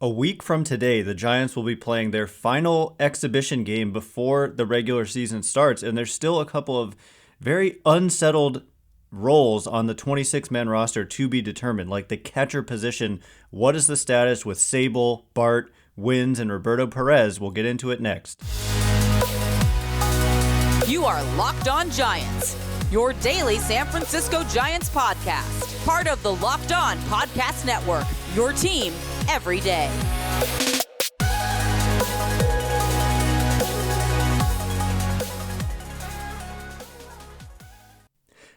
A week from today, the Giants will be playing their final exhibition game before the regular season starts, and there's still a couple of very unsettled roles on the 26-man roster to be determined, like the catcher position. What is the status with Sabol, Bart, Wins, and Roberto Pérez? We'll get into it next. You are Locked On Giants, your daily San Francisco Giants podcast. Part of the Locked On Podcast Network, your team every day.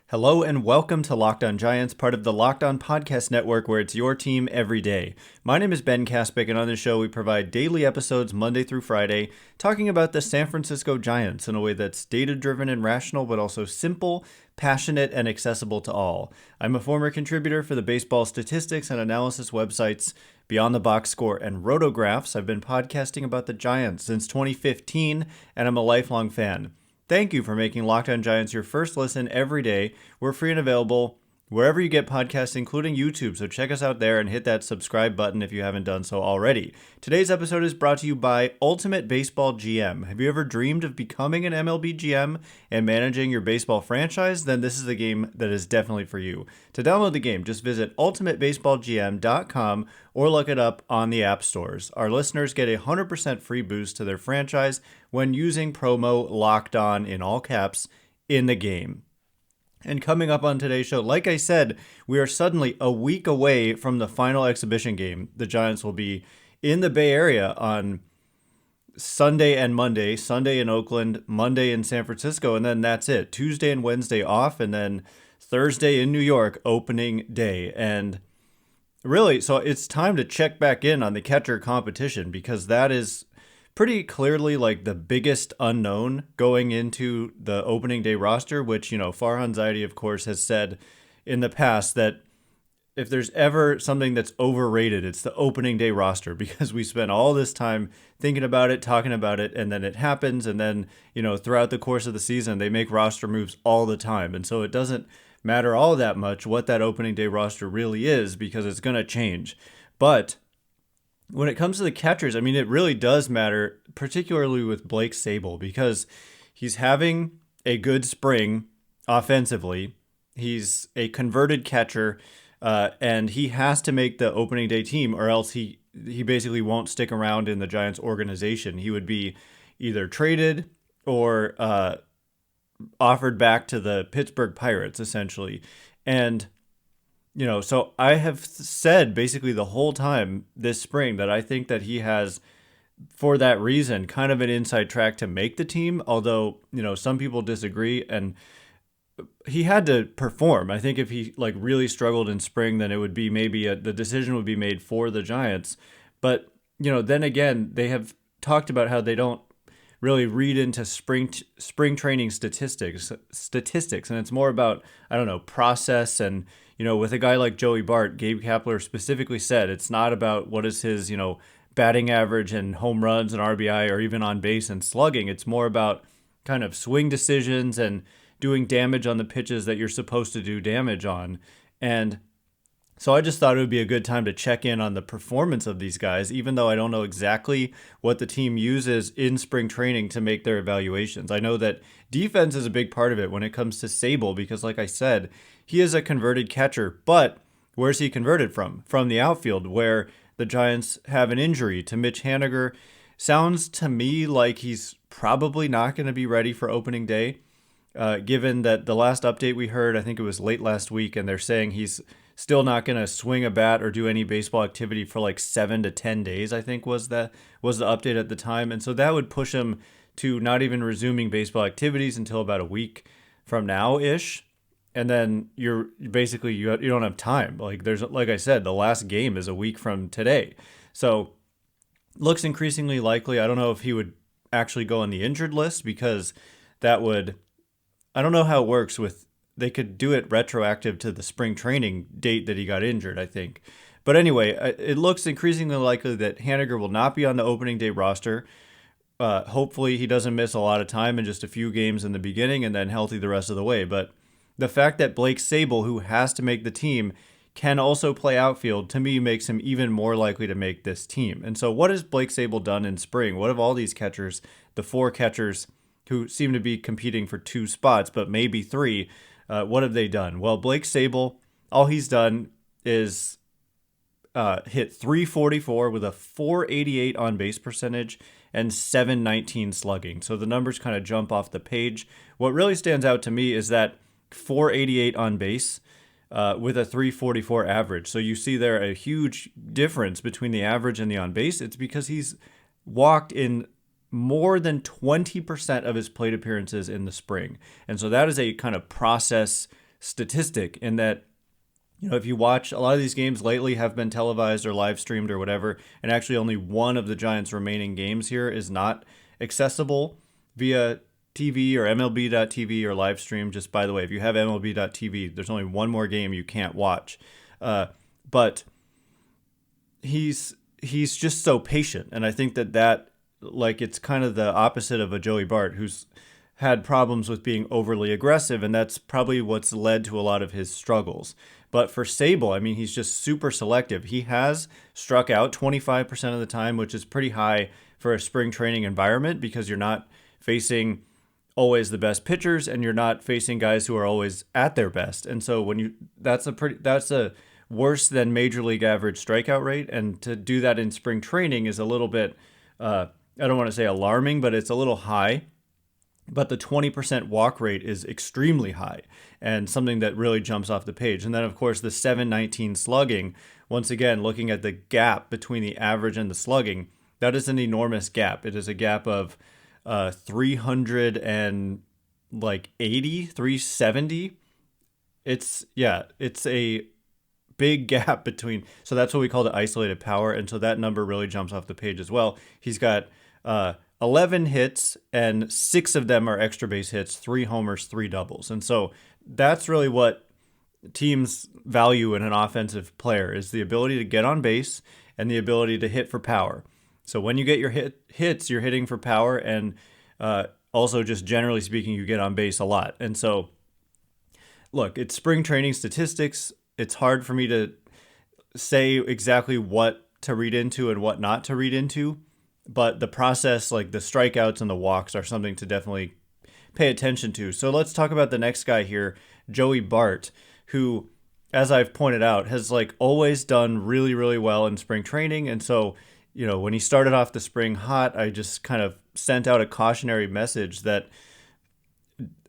Hello and welcome to Locked On Giants, part of the Locked On Podcast Network, where it's your team every day. My name is Ben Kaspick, and on this show we provide daily episodes Monday through Friday, talking about the San Francisco Giants in a way that's data-driven and rational, but also simple, passionate, and accessible to all. I'm a former contributor for the baseball statistics and analysis websites Beyond the Box Score and Rotographs. I've been podcasting about the Giants since 2015, and I'm a lifelong fan. Thank you for making Locked On Giants your first listen every day. We're free and available wherever you get podcasts, including YouTube, so check us out there and hit that subscribe button if you haven't done so already. Today's episode is brought to you by Ultimate Baseball GM. Have you ever dreamed of becoming an MLB GM and managing your baseball franchise? Then this is the game that is definitely for you. To download the game, just visit ultimatebaseballgm.com or look it up on the app stores. Our listeners get a 100% free boost to their franchise when using promo Locked On in all caps in the game. And coming up on today's show, like I said, we are suddenly a week away from the final exhibition game. The Giants will be in the Bay Area on Sunday and Monday. Sunday in Oakland, Monday in San Francisco, and then that's it. Tuesday and Wednesday off, and then Thursday in New York, opening day. And really, so it's time to check back in on the catcher competition, because that is pretty clearly like the biggest unknown going into the opening day roster, which, Farhan Zaidi, of course, has said in the past that if there's ever something that's overrated, it's the opening day roster, because we spend all this time thinking about it, talking about it, and then it happens. And then, throughout the course of the season, they make roster moves all the time. And so it doesn't matter all that much what that opening day roster really is, because it's going to change. But when it comes to the catchers, it really does matter, particularly with Blake Sabol, because he's having a good spring offensively. He's a converted catcher, and he has to make the opening day team, or else he basically won't stick around in the Giants organization. He would be either traded or offered back to the Pittsburgh Pirates, essentially. And so I have said basically the whole time this spring that I think that he has, for that reason, kind of an inside track to make the team, although, some people disagree, and he had to perform. I think if he really struggled in spring, then it would be maybe the decision would be made for the Giants. But, then again, they have talked about how they don't really read into spring training statistics, and it's more about, process. And with a guy like Joey Bart, Gabe Kapler specifically said it's not about what is his batting average and home runs and RBI or even on base and slugging. It's more about kind of swing decisions and doing damage on the pitches that you're supposed to do damage on. And so I just thought it would be a good time to check in on the performance of these guys, even though I don't know exactly what the team uses in spring training to make their evaluations. I know that defense is a big part of it when it comes to Sabol, because like I said, he is a converted catcher, but where's he converted from? From the outfield, where the Giants have an injury to Mitch Haniger. Sounds to me like he's probably not going to be ready for opening day, given that the last update we heard, I think it was late last week, and they're saying he's still not going to swing a bat or do any baseball activity for 7 to 10 days, I think was the update at the time. And so that would push him to not even resuming baseball activities until about a week from now-ish. And then you don't have time. Like I said, the last game is a week from today. So looks increasingly likely. I don't know if he would actually go on the injured list, because I don't know how it works with, they could do it retroactive to the spring training date that he got injured, I think. But anyway, it looks increasingly likely that Haniger will not be on the opening day roster. Hopefully he doesn't miss a lot of time and just a few games in the beginning and then healthy the rest of the way. But the fact that Blake Sabol, who has to make the team, can also play outfield, to me makes him even more likely to make this team. And so what has Blake Sabol done in spring? What have all these catchers, the 4 catchers who seem to be competing for 2 spots, but maybe 3, what have they done? Well, Blake Sabol, all he's done is hit 344 with a 488 on base percentage and 719 slugging. So the numbers kind of jump off the page. What really stands out to me is that 488 on base with a 344 average. So you see there a huge difference between the average and the on base. It's because he's walked in more than 20% of his plate appearances in the spring. And so that is a kind of process statistic in that, if you watch, a lot of these games lately have been televised or live streamed or whatever, and actually only one of the Giants' remaining games here is not accessible via TV or MLB.TV or live stream. Just by the way, if you have MLB.TV, there's only one more game you can't watch. But he's just so patient, and I think that it's kind of the opposite of a Joey Bart, who's had problems with being overly aggressive, and that's probably what's led to a lot of his struggles. But for Sabol, I mean, he's just super selective. He has struck out 25% of the time, which is pretty high for a spring training environment because you're not facing always the best pitchers and you're not facing guys who are always at their best. And so that's a worse than major league average strikeout rate. And to do that in spring training is a little bit, I don't want to say alarming, but it's a little high. But the 20% walk rate is extremely high and something that really jumps off the page. And then, of course, the 719 slugging, once again, looking at the gap between the average and the slugging, that is an enormous gap. It is a gap of 370. It's a big gap between. So that's what we call the isolated power. And so that number really jumps off the page as well. He's got 11 hits, and 6 of them are extra base hits, 3 homers, 3 doubles. And so that's really what teams value in an offensive player, is the ability to get on base and the ability to hit for power. So when you get your hits, you're hitting for power, and also just generally speaking, you get on base a lot. And so, look, it's spring training statistics. It's hard for me to say exactly what to read into and what not to read into. But the process, like the strikeouts and the walks, are something to definitely pay attention to. So let's talk about the next guy here, Joey Bart, who, as I've pointed out, has always done really, really well in spring training. And so, when he started off the spring hot, I just kind of sent out a cautionary message that,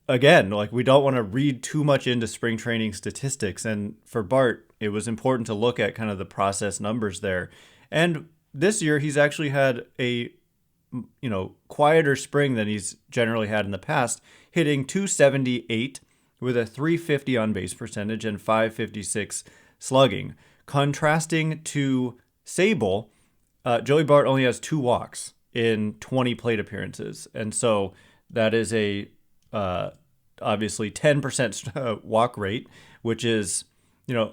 again, we don't want to read too much into spring training statistics. And for Bart, it was important to look at kind of the process numbers there. And this year, he's actually had a, quieter spring than he's generally had in the past, hitting 278 with a 350 on base percentage and 556 slugging. Contrasting to Sabol, Joey Bart only has 2 walks in 20 plate appearances. And so that is a obviously 10% walk rate, which is,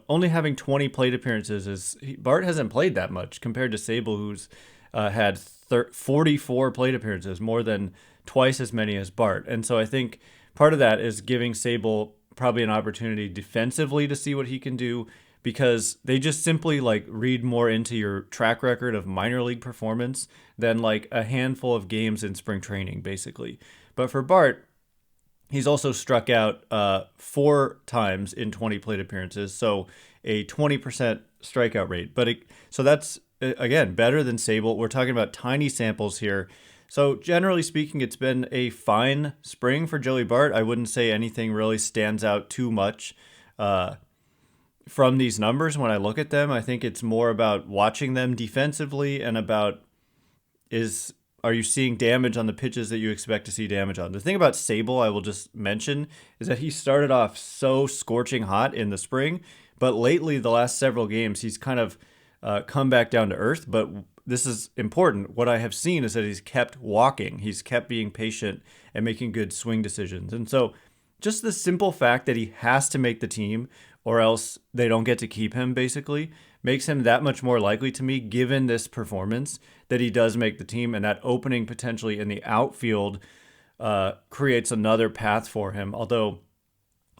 only having 20 plate appearances Bart hasn't played that much compared to Sabol, who's had 44 plate appearances, more than twice as many as Bart. And so I think part of that is giving Sabol probably an opportunity defensively to see what he can do, because they just simply read more into your track record of minor league performance than a handful of games in spring training, basically. But for Bart, he's also struck out 4 times in 20 plate appearances, so a 20% strikeout rate. So that's, again, better than Sabol. We're talking about tiny samples here. So generally speaking, it's been a fine spring for Joey Bart. I wouldn't say anything really stands out too much from these numbers when I look at them. I think it's more about watching them defensively and about are you seeing damage on the pitches that you expect to see damage on? The thing about Sabol, I will just mention, is that he started off so scorching hot in the spring, but lately, the last several games, he's kind of come back down to earth. But this is important. What I have seen is that he's kept walking. He's kept being patient and making good swing decisions. And so just the simple fact that he has to make the team or else they don't get to keep him, basically, makes him that much more likely to me, given this performance, that he does make the team, and that opening potentially in the outfield creates another path for him. Although,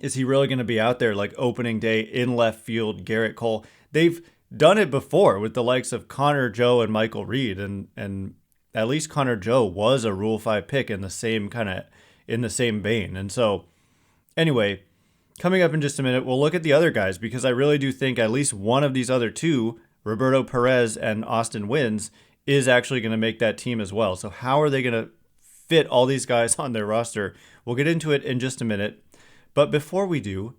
Is he really going to be out there like opening day in left field, Gerrit Cole? They've done it before with the likes of Connor Joe and Michael Reed, and at least Connor Joe was a Rule 5 pick in the same vein. And so anyway, coming up in just a minute, we'll look at the other guys because I really do think at least one of these other two, Roberto Pérez and Austin Wynns, is actually going to make that team as well. So how are they going to fit all these guys on their roster? We'll get into it in just a minute. But before we do,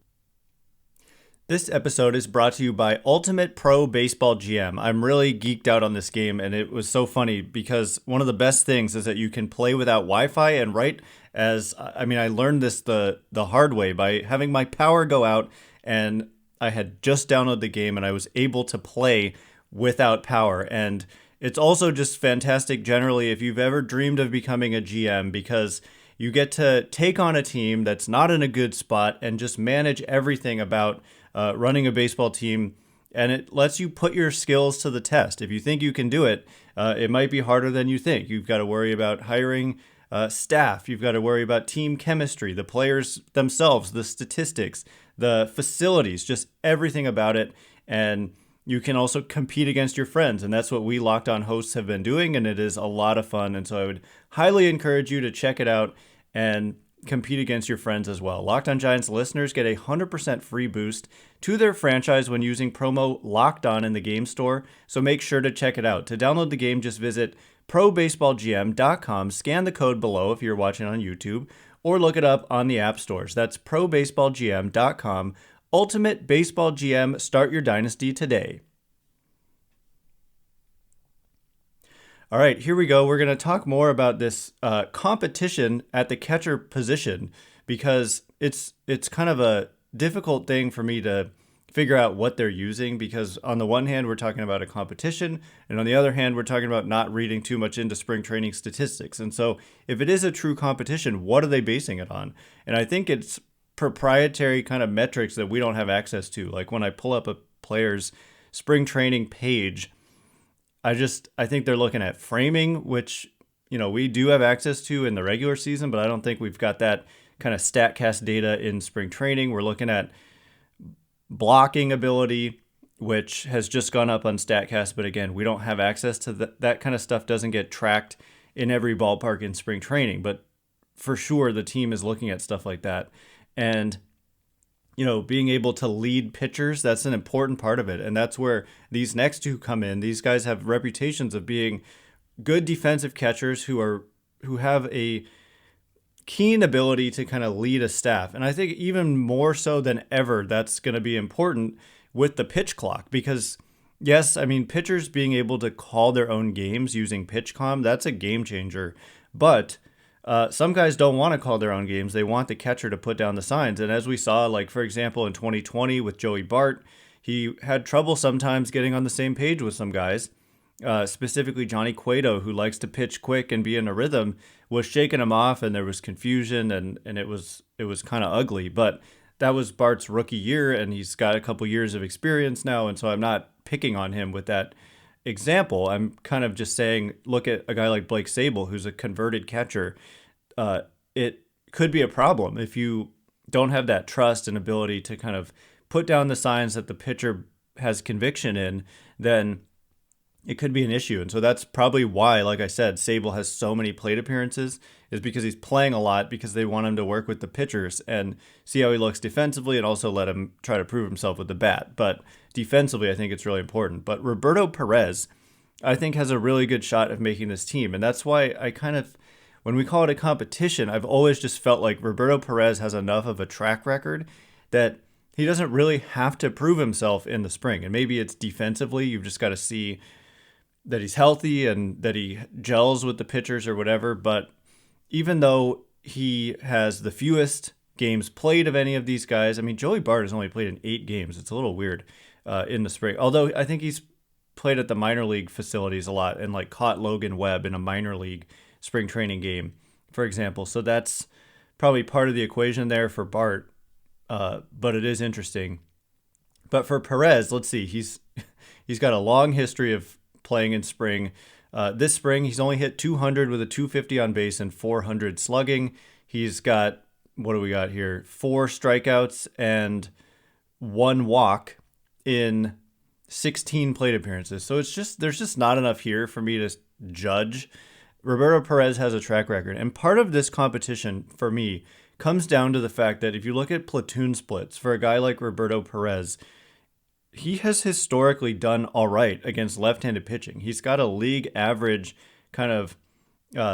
this episode is brought to you by Ultimate Pro Baseball GM. I'm really geeked out on this game, and it was so funny because one of the best things is that you can play without Wi-Fi. And I learned this the hard way by having my power go out, and I had just downloaded the game, and I was able to play without power. And it's also just fantastic generally if you've ever dreamed of becoming a GM, because you get to take on a team that's not in a good spot and just manage everything about running a baseball team. And it lets you put your skills to the test. If you think you can do it, it might be harder than you think. You've got to worry about hiring staff. You've got to worry about team chemistry, the players themselves, the statistics, the facilities, just everything about it. And you can also compete against your friends, and that's what we Locked On hosts have been doing, and it is a lot of fun. And so I would highly encourage you to check it out and compete against your friends as well. Locked On Giants listeners get a 100% free boost to their franchise when using promo Locked On in the game store, so make sure to check it out. To download the game, just visit probaseballgm.com, scan the code below if you're watching on YouTube, or look it up on the app stores. That's probaseballgm.com. Ultimate Baseball GM, start your dynasty today. All right, here we go. We're going to talk more about this competition at the catcher position, because it's kind of a difficult thing for me to figure out what they're using, because on the one hand, we're talking about a competition, and on the other hand, we're talking about not reading too much into spring training statistics. And so if it is a true competition, what are they basing it on? And I think it's proprietary kind of metrics that we don't have access to. Like when I pull up a player's spring training page, I think they're looking at framing, which, we do have access to in the regular season, but I don't think we've got that kind of StatCast data in spring training. We're looking at blocking ability, which has just gone up on StatCast, but again, we don't have access to that kind of stuff. Doesn't get tracked in every ballpark in spring training, but for sure the team is looking at stuff like that. And being able to lead pitchers, that's an important part of it. And that's where these next two come in. These guys have reputations of being good defensive catchers who have a keen ability to kind of lead a staff. And I think even more so than ever, that's going to be important with the pitch clock, because yes, pitchers being able to call their own games using PitchCom, that's a game changer. But some guys don't want to call their own games. They want the catcher to put down the signs. And as we saw, like, for example, in 2020 with Joey Bart, he had trouble sometimes getting on the same page with some guys. Specifically, Johnny Cueto, who likes to pitch quick and be in a rhythm, was shaking him off, and there was confusion, and it was kind of ugly. But that was Bart's rookie year, and he's got a couple years of experience now, and so I'm not picking on him with that example. I'm kind of just saying, look at a guy like Blake Sabol, who's a converted catcher. It could be a problem if you don't have that trust and ability to kind of put down the signs that the pitcher has conviction in, then it could be an issue. And so that's probably why, like I said, Sabol has so many plate appearances, is because he's playing a lot, because they want him to work with the pitchers and see how he looks defensively, and also let him try to prove himself with the bat. But defensively, I think it's really important. But Roberto Pérez, I think, has a really good shot of making this team. And that's why I kind of, when we call it a competition, I've always just felt like Roberto Pérez has enough of a track record that he doesn't really have to prove himself in the spring. And maybe it's defensively, you've just got to see that he's healthy and that he gels with the pitchers or whatever. But even though he has the fewest games played of any of these guys, Joey Bart has only played in 8 games. It's a little weird in the spring. Although I think he's played at the minor league facilities a lot and like caught Logan Webb in a minor league spring training game, for example. So that's probably part of the equation there for Bart. But it is interesting. But for Pérez, let's see, he's got a long history of playing in spring. This spring, he's only hit 200 with a 250 on base and 400 slugging. He's got what do we got here? 4 strikeouts and 1 walk in 16 plate appearances. So there's just not enough here for me to judge. Roberto Pérez has a track record. And part of this competition for me comes down to the fact that if you look at platoon splits for a guy like Roberto Pérez, he has historically done all right against left-handed pitching. He's got a league average kind of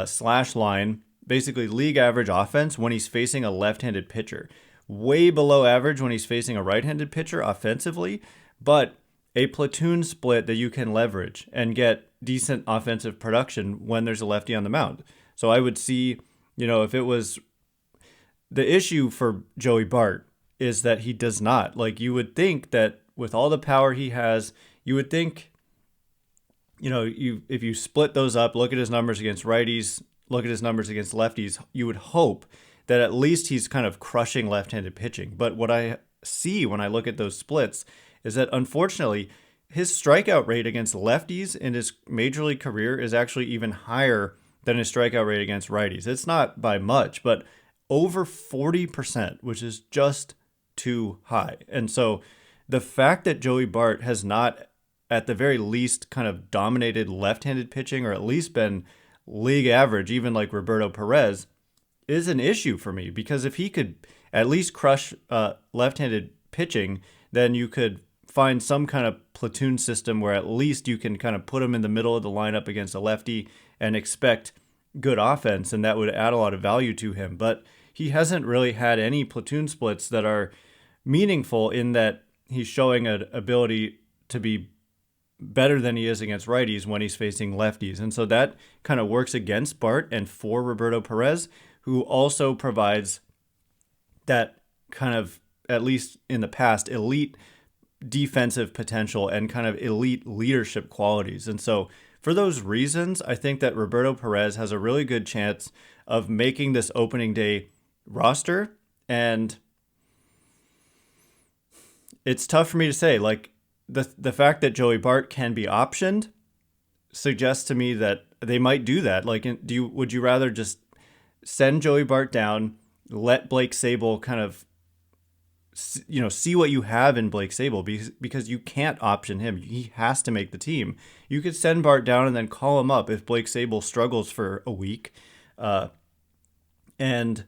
slash line, basically league average offense when he's facing a left-handed pitcher. Way below average when he's facing a right-handed pitcher offensively, but a platoon split that you can leverage and get decent offensive production when there's a lefty on the mound. So I would see, if it was the issue for Joey Bart is that he does not. Like, you would think that with all the power he has, you would think, if you split those up, look at his numbers against righties, look at his numbers against lefties, you would hope that at least he's kind of crushing left-handed pitching. But what I see when I look at those splits is that, unfortunately, his strikeout rate against lefties in his major league career is actually even higher than his strikeout rate against righties. It's not by much, but over 40%, which is just too high. And so the fact that Joey Bart has not, at the very least, kind of dominated left-handed pitching, or at least been league average, even like Roberto Pérez, is an issue for me. Because if he could at least crush left-handed pitching, then you could find some kind of platoon system where at least you can kind of put him in the middle of the lineup against a lefty and expect good offense, and that would add a lot of value to him. But he hasn't really had any platoon splits that are meaningful in that he's showing an ability to be better than he is against righties when he's facing lefties. And so that kind of works against Bart and for Roberto Pérez, who also provides that kind of, at least in the past, elite defensive potential and kind of elite leadership qualities. And so for those reasons, I think that Roberto Pérez has a really good chance of making this opening day roster. And it's tough for me to say, like, the fact that Joey Bart can be optioned suggests to me that they might do that. Like, would you rather just send Joey Bart down, let Blake Sabol kind of, see what you have in Blake Sabol, because you can't option him. He has to make the team. You could send Bart down and then call him up if Blake Sabol struggles for a week. And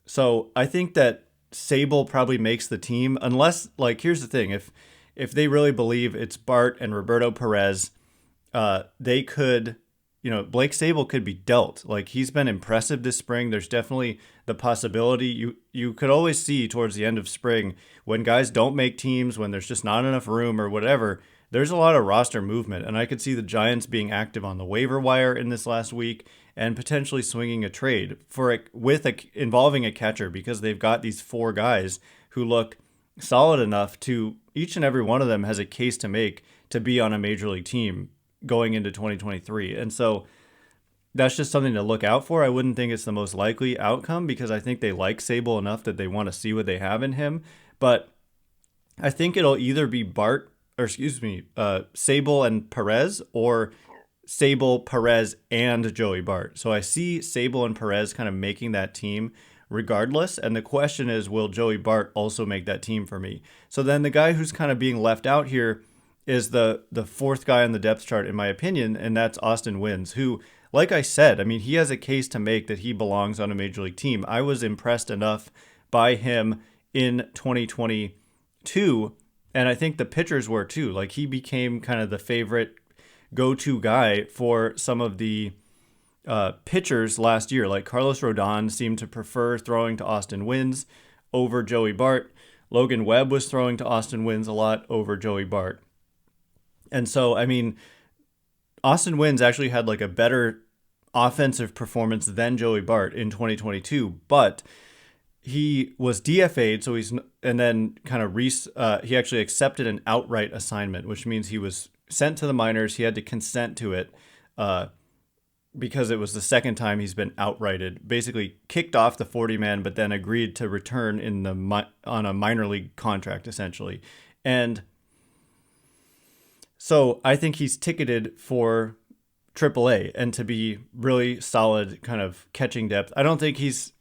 so I think that Sabol probably makes the team, unless, like, here's the thing. If they really believe it's Bart and Roberto Pérez, they could, Blake Sabol could be dealt. Like, he's been impressive this spring. There's definitely the possibility. You could always see towards the end of spring when guys don't make teams, when there's just not enough room or whatever, there's a lot of roster movement. And I could see the Giants being active on the waiver wire in this last week and potentially swinging a trade involving a catcher, because they've got these 4 guys who look solid enough to, each and every one of them has a case to make to be on a major league team going into 2023. And so that's just something to look out for. I wouldn't think it's the most likely outcome, because I think they like Sabol enough that they want to see what they have in him. But I think it'll either be Sabol and Pérez, or Sabol, Pérez, and Joey Bart. So I see Sabol and Pérez kind of making that team regardless. And the question is, will Joey Bart also make that team for me? So then the guy who's kind of being left out here is the 4th guy on the depth chart, in my opinion, and that's Austin Wynns, who, like I said, I mean, he has a case to make that he belongs on a major league team. I was impressed enough by him in 2022, and I think the pitchers were too. Like, he became kind of the favorite go-to guy for some of the pitchers last year. Like, Carlos Rodon seemed to prefer throwing to Austin Wynns over Joey Bart. Logan Webb was throwing to Austin Wynns a lot over Joey Bart. And so, I mean, Austin Wynns actually had like a better offensive performance than Joey Bart in 2022, but he was DFA'd. So and then kind of he actually accepted an outright assignment, which means he was sent to the minors. He had to consent to it, because it was the second time he's been outrighted, basically kicked off the 40-man, but then agreed to return on a minor league contract, essentially. And so I think he's ticketed for AAA and to be really solid kind of catching depth. I don't think he's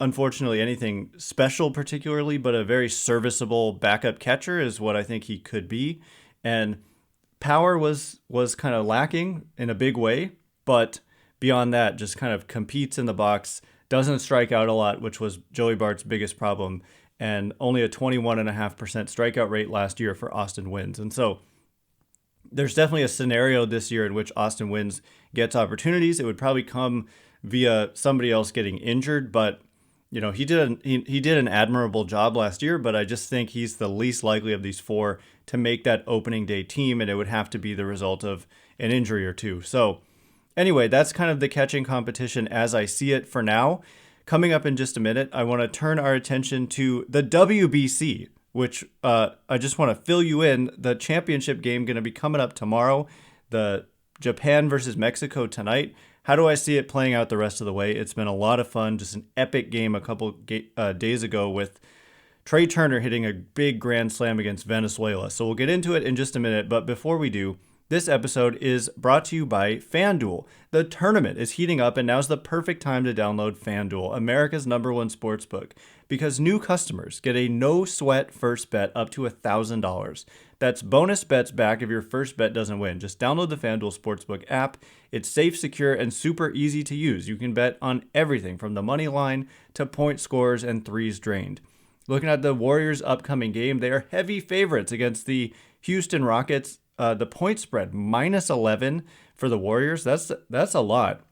unfortunately anything special particularly, but a very serviceable backup catcher is what I think he could be. And power was kind of lacking in a big way, but beyond that, just kind of competes in the box, doesn't strike out a lot, which was Joey Bart's biggest problem, and only a 21.5% strikeout rate last year for Austin Wynns. And so there's definitely a scenario this year in which Austin Wynns gets opportunities. It would probably come via somebody else getting injured, but he did an admirable job last year, but I just think he's the least likely of these four to make that opening day team, and it would have to be the result of an injury or two. So anyway, that's kind of the catching competition as I see it for now. Coming up in just a minute, I want to turn our attention to the WBC, which I just want to fill you in. The championship game going to be coming up tomorrow. The Japan versus Mexico tonight. How do I see it playing out the rest of the way? It's been a lot of fun. Just an epic game a couple days ago with Trey Turner hitting a big grand slam against Venezuela. So we'll get into it in just a minute. But before we do, this episode is brought to you by FanDuel. The tournament is heating up, and now's the perfect time to download FanDuel, America's #1 sportsbook, because new customers get a no-sweat first bet up to $1,000. That's bonus bets back if your first bet doesn't win. Just download the FanDuel Sportsbook app. It's safe, secure, and super easy to use. You can bet on everything from the money line to point scores and threes drained. Looking at the Warriors' upcoming game, they are heavy favorites against the Houston Rockets. The point spread, -11 for the Warriors. That's a lot.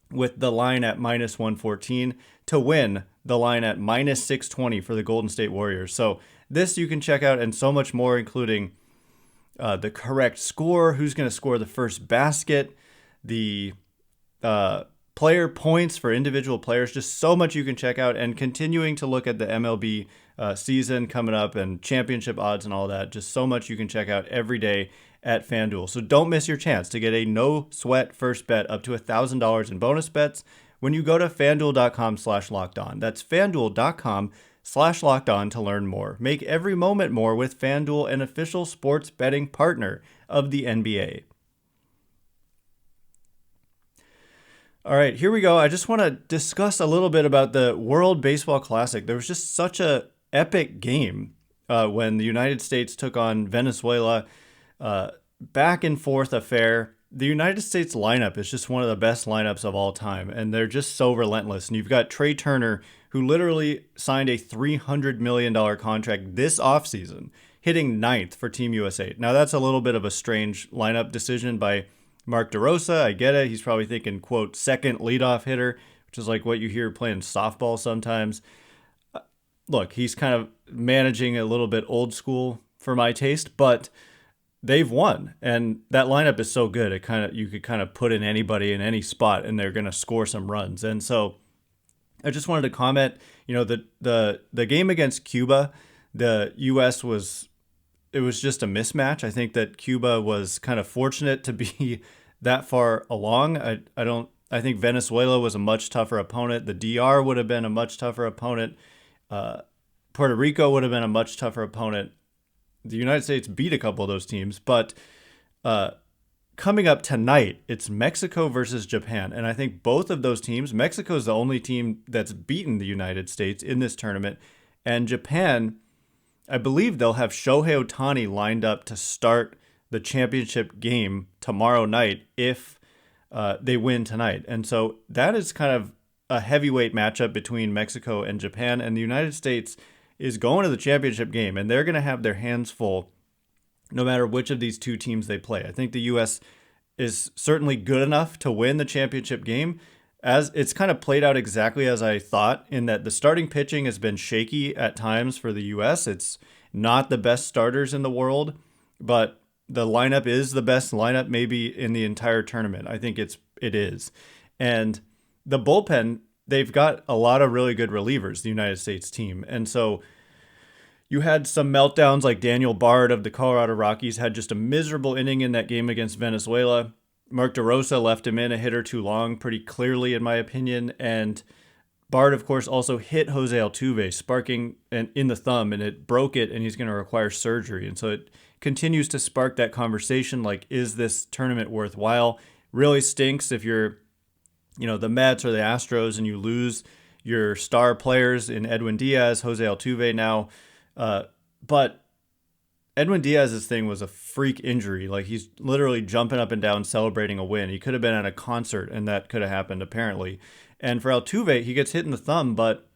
With the line at -114 to win, the line at -620 for the Golden State Warriors. So this you can check out and so much more, including the correct score, who's going to score the first basket, the player points for individual players, just so much you can check out, and continuing to look at the MLB season coming up and championship odds and all that. Just so much you can check out every day at FanDuel. So don't miss your chance to get a no-sweat first bet up to $1,000 in bonus bets when you go to FanDuel.com/lockedon. That's FanDuel.com/lockedon to learn more. Make every moment more with FanDuel, an official sports betting partner of the NBA. All right, here we go. I just want to discuss a little bit about the World Baseball Classic. There was just such a epic game when the United States took on Venezuela. Back and forth affair. The United States lineup is just one of the best lineups of all time, and they're just so relentless. And you've got Trey Turner, who literally signed a $300 million contract this offseason, hitting 9th for Team USA. Now, that's a little bit of a strange lineup decision by Mark DeRosa. I get it. He's probably thinking, quote, second leadoff hitter, which is like what you hear playing softball sometimes. Look, he's kind of managing a little bit old school for my taste, but they've won, and that lineup is so good. You could kind of put in anybody in any spot, and they're going to score some runs. And so, I just wanted to comment. The game against Cuba, the U.S. was just a mismatch. I think that Cuba was kind of fortunate to be that far along. I think Venezuela was a much tougher opponent. The DR would have been a much tougher opponent. Puerto Rico would have been a much tougher opponent. The United States beat a couple of those teams, but coming up tonight, it's Mexico versus Japan. And I think both of those teams, Mexico is the only team that's beaten the United States in this tournament. And Japan, I believe they'll have Shohei Ohtani lined up to start the championship game tomorrow night if they win tonight. And so that is kind of a heavyweight matchup between Mexico and Japan. And the United States is going to the championship game, and they're going to have their hands full no matter which of these two teams they play. I think the U.S. is certainly good enough to win the championship game, as it's kind of played out exactly as I thought, in that the starting pitching has been shaky at times for the U.S. It's not the best starters in the world, but the lineup is the best lineup maybe in the entire tournament. I think it is. And the bullpen, they've got a lot of really good relievers, the United States team. And so you had some meltdowns, like Daniel Bard of the Colorado Rockies had just a miserable inning in that game against Venezuela. Mark DeRosa left him in a hit or two long pretty clearly, in my opinion. And Bard, of course, also hit Jose Altuve, sparking in the thumb, and it broke it, and he's going to require surgery. And so it continues to spark that conversation, like, is this tournament worthwhile? Really stinks if you're the Mets or the Astros and you lose your star players in Edwin Diaz, Jose Altuve now. But Edwin Diaz's thing was a freak injury. Like, he's literally jumping up and down celebrating a win. He could have been at a concert and that could have happened, apparently. And for Altuve, he gets hit in the thumb, but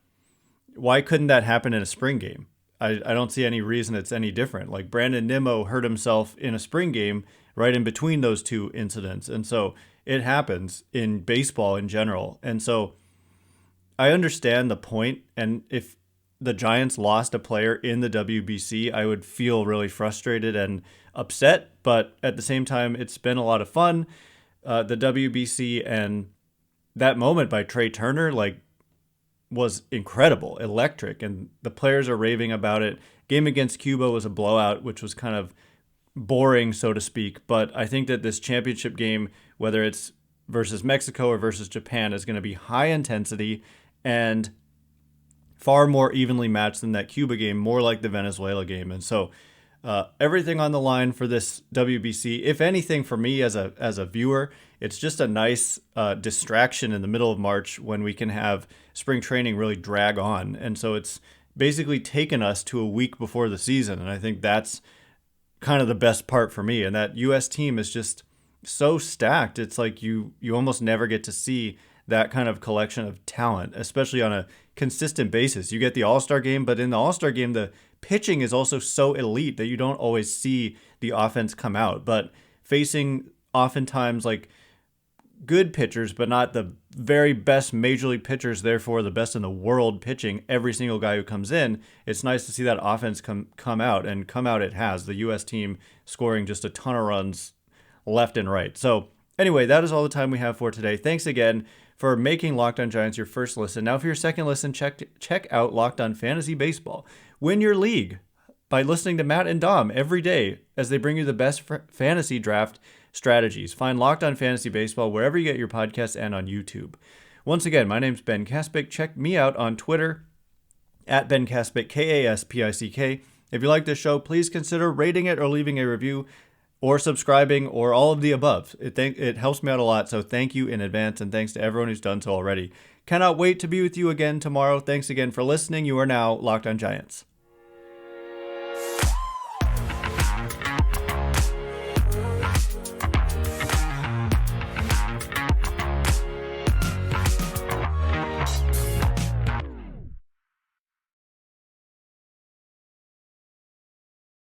why couldn't that happen in a spring game? I don't see any reason it's any different. Like, Brandon Nimmo hurt himself in a spring game right in between those two incidents. And so it happens in baseball in general. And so I understand the point. And if the Giants lost a player in the WBC, I would feel really frustrated and upset. But at the same time, it's been a lot of fun. The WBC and that moment by Trey Turner, like, was incredible, electric, and the players are raving about it. Game against Cuba was a blowout, which was kind of boring, so to speak. But I think that this championship game, whether it's versus Mexico or versus Japan, is going to be high intensity and far more evenly matched than that Cuba game, more like the Venezuela game. And so everything on the line for this WBC. If anything, for me as a viewer, it's just a nice distraction in the middle of March when we can have spring training really drag on. And so it's basically taken us to a week before the season. And I think that's kind of the best part for me. And that U.S. team is just so stacked. It's like you almost never get to see that kind of collection of talent, especially on a consistent basis. You get the All-Star game, but in the All-Star game, the pitching is also so elite that you don't always see the offense come out. But facing oftentimes like good pitchers, but not the very best major league pitchers, therefore the best in the world pitching every single guy who comes in, it's nice to see that offense come out, and come out it has. The U.S. team scoring just a ton of runs left and right. So anyway, that is all the time we have for today. Thanks again for making Locked On Giants your first listen. Now for your second listen, check out Locked On Fantasy Baseball. Win your league by listening to Matt and Dom every day as they bring you the best fantasy draft strategies. Find Locked On Fantasy Baseball wherever you get your podcasts and on YouTube. Once again, my name's Ben Kaspick. Check me out on Twitter at Ben Kaspick, Kaspick. If you like this show, please consider rating it or leaving a review or subscribing or all of the above. It helps me out a lot, so thank you in advance, and thanks to everyone who's done so already. Cannot wait to be with you again tomorrow. Thanks again for listening. You are now Locked On Giants.